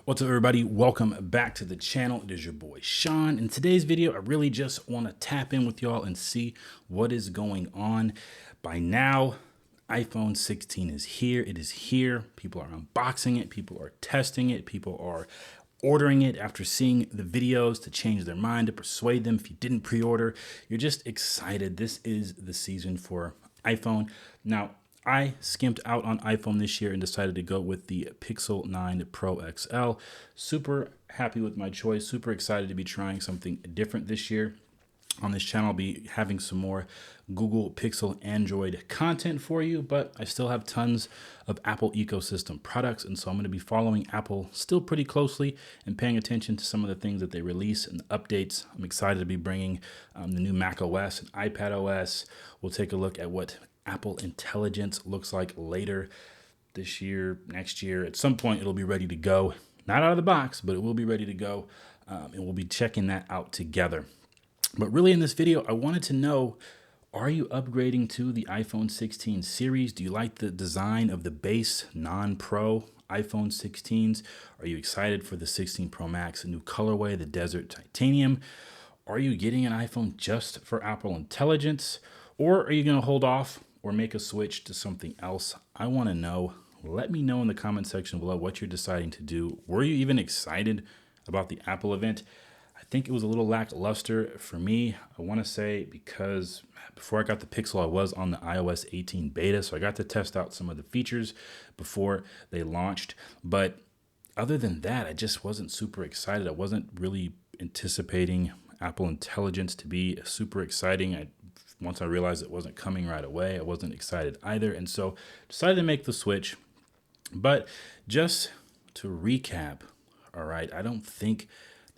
What's up, everybody? Welcome back to the channel. It is your boy Sean. In today's video, I really just want to tap in with y'all and see what is going on. By now, iPhone 16 is here. It is here. People are unboxing it. People are testing it. People are ordering it after seeing the videos to change their mind, to persuade them. If you didn't pre-order, you're just excited. This is the season for iPhone. Now, I skimped out on iPhone this year and decided to go with the Pixel 9 Pro XL. Super happy with my choice. Super excited to be trying something different this year. On this channel, I'll be having some more Google Pixel Android content for you, but I still have tons of Apple ecosystem products, and so I'm going to be following Apple still pretty closely and paying attention to some of the things that they release and the updates. I'm excited to be bringing the new Mac OS and iPad OS. We'll take a look at what Apple Intelligence looks like later this year, next year. At some point, it'll be ready to go. Not out of the box, but it will be ready to go, and we'll be checking that out together. But really in this video, I wanted to know, are you upgrading to the iPhone 16 series? Do you like the design of the base non-Pro iPhone 16s? Are you excited for the 16 Pro Max, a new colorway, the Desert Titanium? Are you getting an iPhone just for Apple Intelligence? Or are you going to hold off or make a switch to something else? I want to know. Let me know in the comment section below what you're deciding to do. Were you even excited about the Apple event? I think it was a little lackluster for me. I want to say because before I got the Pixel, I was on the iOS 18 beta, so I got to test out some of the features before they launched. But other than that, I just wasn't super excited. I wasn't really anticipating Apple Intelligence to be super exciting. Once I realized it wasn't coming right away, I wasn't excited either. And so decided to make the switch. But just to recap, all right, I don't think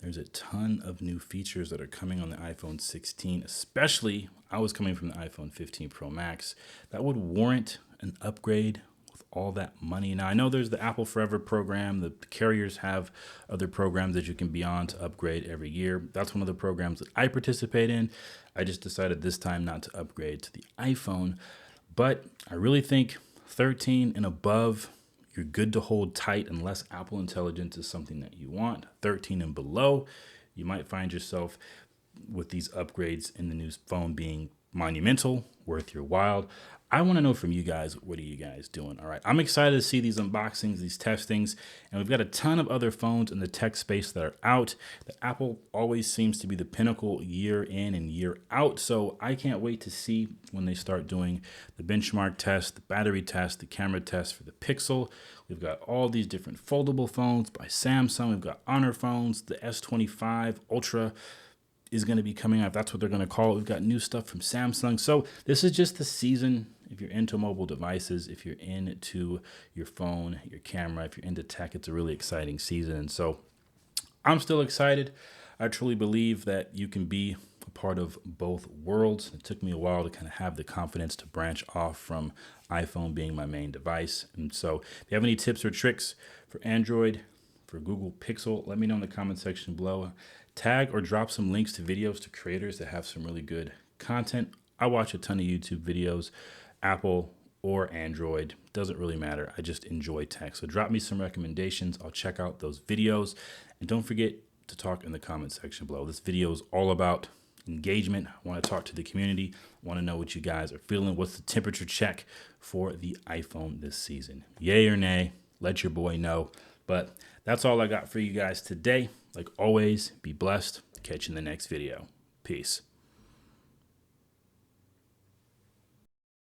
there's a ton of new features that are coming on the iPhone 16, especially I was coming from the iPhone 15 Pro Max, that would warrant an upgrade with all that money. Now, I know there's the Apple Forever program. The carriers have other programs that you can be on to upgrade every year. That's one of the programs that I participate in. I just decided this time not to upgrade to the iPhone, but I really think 13 and above, you're good to hold tight unless Apple Intelligence is something that you want. 13 and below, you might find yourself with these upgrades in the new phone being monumental, worth your while. I want to know from you guys, what are you guys doing? All right, I'm excited to see these unboxings, these testings, and we've got a ton of other phones in the tech space that are out. The Apple always seems to be the pinnacle year in and year out, so I can't wait to see when they start doing the benchmark test, the battery test, the camera test for the Pixel. We've got all these different foldable phones by Samsung. We've got Honor phones, the S25 Ultra is going to be coming out. That's what they're going to call it. We've got new stuff from Samsung. So this is just the season. If you're into mobile devices, if you're into your phone, your camera, if you're into tech, it's a really exciting season. And so I'm still excited. I truly believe that you can be a part of both worlds. It took me a while to kind of have the confidence to branch off from iPhone being my main device. And so if you have any tips or tricks for Android, for Google Pixel, let me know in the comment section below. Tag or drop some links to videos to creators that have some really good content. I watch a ton of YouTube videos, Apple or Android, doesn't really matter. I just enjoy tech. So drop me some recommendations. I'll check out those videos. And don't forget to talk in the comment section below. This video is all about engagement. I want to talk to the community. I want to know what you guys are feeling. What's the temperature check for the iPhone this season? Yay or nay? Let your boy know. But that's all I got for you guys today. Like always, be blessed. Catch you in the next video. Peace.